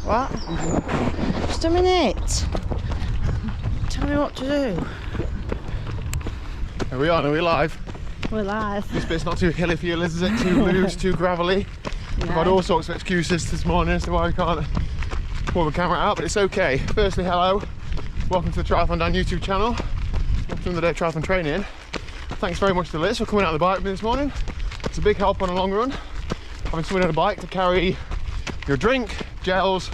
What? Just a minute. Tell me what to do. Are we on? Are we live? We're live. This bit's not too hilly for you, Liz, is it? Too loose, too gravelly? No. I've had all sorts of excuses this morning as to why we can't pull the camera out, but it's okay. Firstly, hello. Welcome to the TriathlonDan YouTube channel. Welcome to the day of triathlon training. Thanks very much to Liz for coming out on the bike with me this morning. It's a big help on a long run, having someone on a bike to carry your drink, gels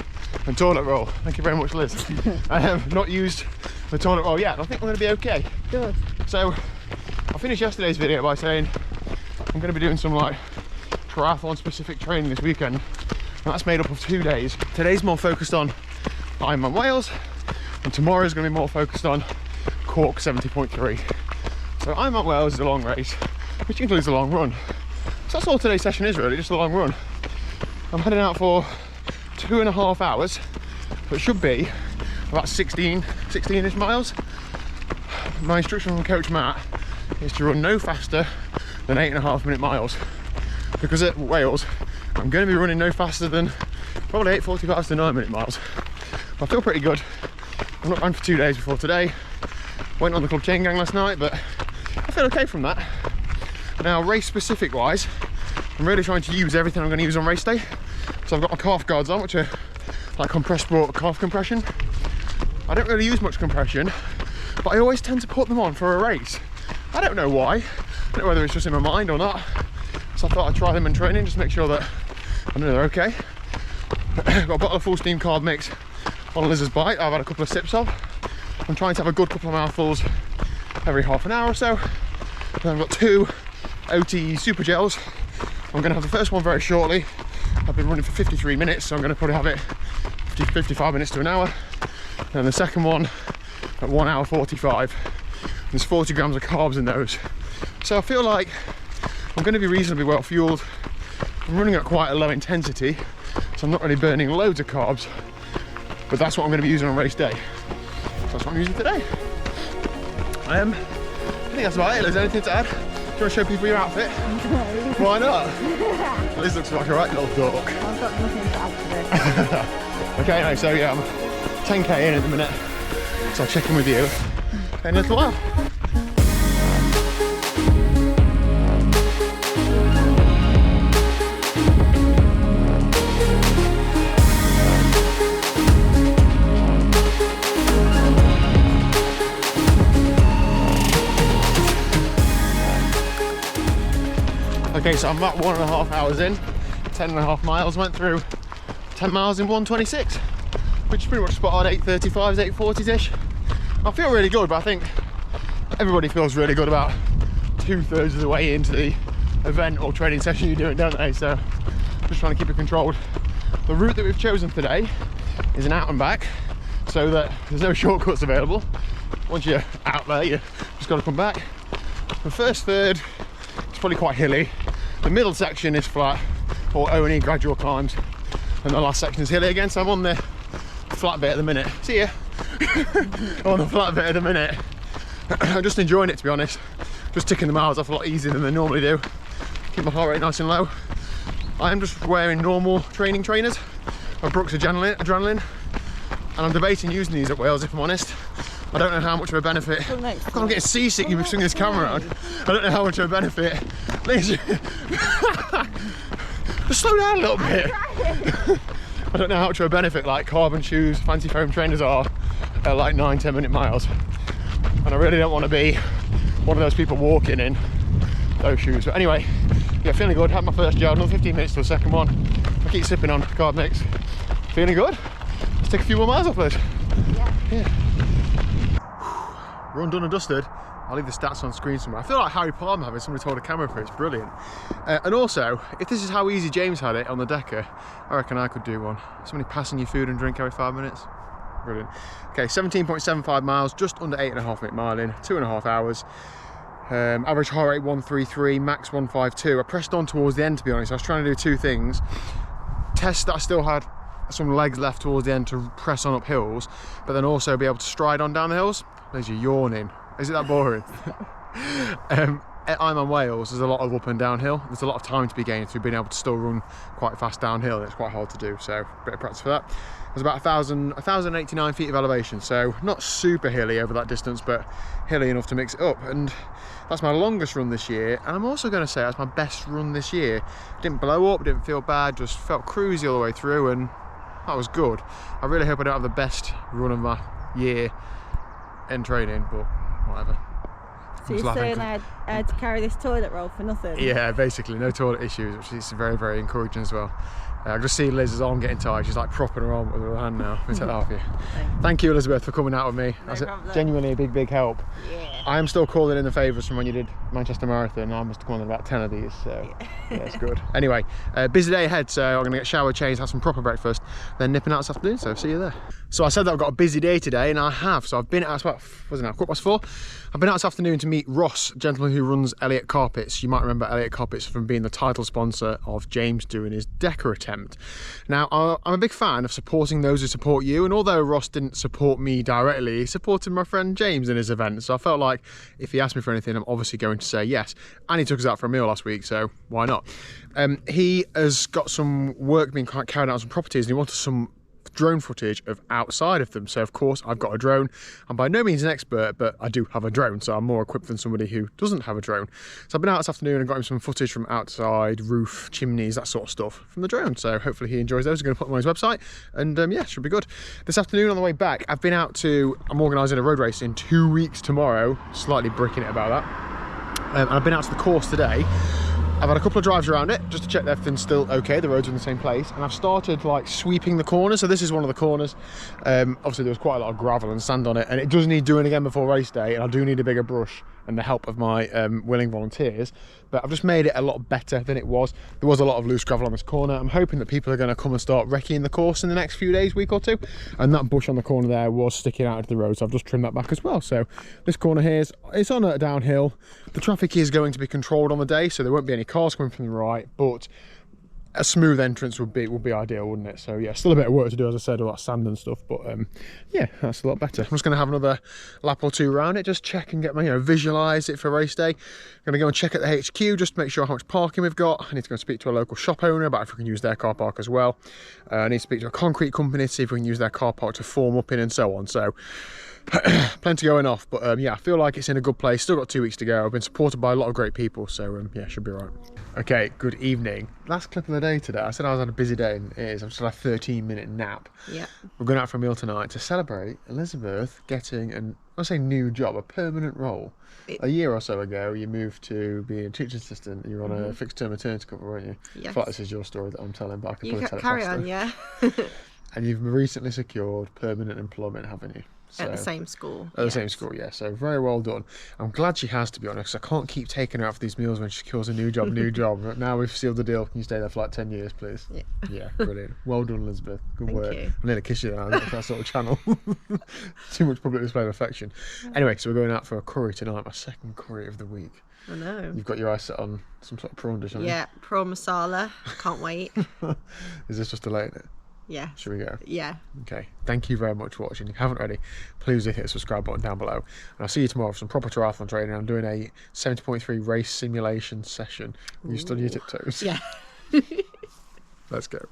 and toilet roll. Thank you very much, Liz. I have not used the toilet roll yet, but I think we're going to be okay. Good. So I finished yesterday's video by saying I'm going to be doing some like triathlon specific training this weekend, and that's made up of 2 days. Today's more focused on Ironman Wales, and tomorrow's going to be more focused on Cork 70.3. So Ironman Wales is a long race, which includes a long run. So that's all today's session is really, just a long run. I'm heading out for 2.5 hours, but it should be about 16-ish miles. My instruction from Coach Matt is to run no faster than 8.5 minute miles, because at Wales I'm going to be running no faster than probably 8:45 to 9 minute miles. I feel pretty good. I've not ran for 2 days before today. Went on the club chain gang last night, but I feel okay from that. Now, race specific wise, I'm really trying to use everything I'm going to use on race day. So I've got my calf guards on, which are like compressed sport calf compression. I don't really use much compression, but I always tend to put them on for a race. I don't know why. I don't know whether it's just in my mind or not. So I thought I'd try them in training, just make sure that I know they're okay. I've got a bottle of full steam carb mix on Liz's bike. I've had a couple of sips of. I'm trying to have a good couple of mouthfuls every half an hour or so. Then I've got 2 OT super gels. I'm going to have the first one very shortly. I've been running for 53 minutes, so I'm going to probably have it 55 minutes to an hour. And the second one at 1 hour 45. There's 40 grams of carbs in those. So I feel like I'm going to be reasonably well fueled. I'm running at quite a low intensity, so I'm not really burning loads of carbs, but that's what I'm going to be using on race day. So that's what I'm using today. I think that's about it. Is there anything to add? Do you want to show people your outfit? Why not? Liz looks like a right little dork. I've got nothing to add to this. Okay, no, so yeah, I'm 10k in at the minute, so I'll check in with you in a little while. Okay, so I'm about 1.5 hours in, 10.5 miles, went through 10 miles in 1:26, which is pretty much spot on 8:35s, 8:40s-ish. I feel really good, but I think everybody feels really good about 2/3 of the way into the event or training session you're doing, don't they? So just trying to keep it controlled. The route that we've chosen today is an out and back, so that there's no shortcuts available. Once you're out there, you just got to come back. The first third is probably quite hilly. The middle section is flat or only gradual climbs, and the last section is hilly again, so I'm on the flat bit at the minute. See ya. I'm on the flat bit at the minute. I'm just enjoying it, to be honest. Just ticking the miles off a lot easier than they normally do. Keep my heart rate nice and low. I am just wearing normal training trainers, my Brooks Adrenaline, and I'm debating using these at Wales, if I'm honest. I don't know how much of a benefit. I'm getting seasick, you've swinging this camera around. I don't know how much of a benefit. Liz, just slow down a little bit. I don't know how much of a benefit like carbon shoes, fancy foam trainers are at like 9-10 minute miles. And I really don't want to be one of those people walking in those shoes. But anyway, yeah, feeling good. Had my first gel, another 15 minutes to the second one. I keep sipping on carb mix. Feeling good. Let's take a few more miles off, Liz. Yeah. Run done and dusted. I'll leave the stats on screen somewhere. I feel like Harry Palmer having somebody to hold a camera for it. It's brilliant. And also, if this is how easy James had it on the Decker, I reckon I could do one. Somebody passing you food and drink every 5 minutes. Brilliant. Okay, 17.75 miles, just under 8.5 minute mile in, 2.5 hours. Average heart rate 133, max 152. I pressed on towards the end, to be honest. I was trying to do 2 things. Test that I still had some legs left towards the end to press on up hills, but then also be able to stride on down the hills. There's you yawning. Is it that boring? at Ironman Wales, there's a lot of up and downhill. There's a lot of time to be gained through being able to still run quite fast downhill, and it's quite hard to do, so a bit of practice for that. There's about 1,089 feet of elevation, so not super hilly over that distance, but hilly enough to mix it up. And that's my longest run this year, and I'm also going to say that's my best run this year. Didn't blow up, didn't feel bad, just felt cruisy all the way through, and that was good. I really hope I don't have the best run of my year in training, but whatever. So you're saying I had to carry this toilet roll for nothing? Yeah, basically, no toilet issues, which is very, very encouraging as well. I just see Liz's arm getting tired. She's like propping her arm with her hand now. Let me take that off you. Thank you, Elizabeth, for coming out with me. That's genuinely a big, big help. Yeah. I am still calling in the favours from when you did Manchester Marathon. I must have gone on about 10 of these, so yeah, it's good. Anyway, busy day ahead, so I'm going to get showered, changed, have some proper breakfast, then nipping out this afternoon, so see you there. So I said that I've got a busy day today, and I have. So I've been out, what was it now, 4:15? I've been out this afternoon to meet Ross, a gentleman who runs Elliott Carpets. You might remember Elliott Carpets from being the title sponsor of James doing his Decker attempt. Now, I'm a big fan of supporting those who support you, and although Ross didn't support me directly, he supported my friend James in his event, so I felt like if he asked me for anything, I'm obviously going to say yes. And he took us out for a meal last week, so why not? He has got some work being carried out on some properties, and he wanted some drone footage of outside of them. So of course I've got a drone. I'm by no means an expert, but I do have a drone, so I'm more equipped than somebody who doesn't have a drone. So I've been out this afternoon and got him some footage from outside, roof, chimneys, that sort of stuff from the drone. So hopefully he enjoys those. I'm going to put them on his website, and yeah, should be good. This afternoon on the way back, I'm organising a road race in 2 weeks tomorrow, slightly bricking it about that. And I've been out to the course today. I've had a couple of drives around it just to check that everything's still okay, the roads are in the same place, and I've started like sweeping the corners. So this is one of the corners. Obviously there was quite a lot of gravel and sand on it, and it does need doing again before race day, and I do need a bigger brush and the help of my willing volunteers, but I've just made it a lot better than it was. There was a lot of loose gravel on this corner. I'm hoping that people are going to come and start wrecking the course in the next few days, week or two, and that bush on the corner there was sticking out of the road, so I've just trimmed that back as well. So this corner here it's on a downhill. The traffic is going to be controlled on the day, so there won't be any cars coming from the right, but a smooth entrance would be ideal, wouldn't it? So yeah, still a bit of work to do, as I said, all that sand and stuff, but yeah, that's a lot better. I'm just going to have another lap or two around it, just check and get my, visualise it for race day. I'm going to go and check at the HQ just to make sure how much parking we've got. I need to go and speak to a local shop owner about if we can use their car park as well. I need to speak to a concrete company to see if we can use their car park to form up in, and so on. So plenty going off, but yeah, I feel like it's in a good place. Still got 2 weeks to go. I've been supported by a lot of great people, so yeah, should be all right. Okay, good evening. Last clip of the day today. I said I was on a busy day, and it is. I've just had a 13-minute nap. Yeah. We're going out for a meal tonight to celebrate Elizabeth getting new job, a permanent role. A year or so ago, you moved to be a teaching assistant. You were on a fixed-term maternity cover, weren't you? Yes. I feel like this is your story that I'm telling, but I can probably tell it faster. Carry on, yeah. And you've recently secured permanent employment, haven't you? So, at the same school. At the same school, yeah. So very well done. I'm glad she has, to be honest. I can't keep taking her out for these meals when she secures a new job, But now we've sealed the deal. Can you stay there for like 10 years, please? Yeah. Yeah, brilliant. Well done, Elizabeth. Good work. Thank you. I'm nearly kiss you now. That sort of channel. Too much public display of affection. Anyway, so we're going out for a curry tonight. My second curry of the week. I know. You've got your eyes set on some sort of prawn dish, haven't you? Yeah, prawn masala. Can't wait. Is this just delaying it? Yeah. Should we go? Yeah. Okay. Thank you very much for watching. If you haven't already, please hit the subscribe button down below. And I'll see you tomorrow for some proper triathlon training. I'm doing a 70.3 race simulation session. Will you still on your tiptoes? Yeah. Let's go.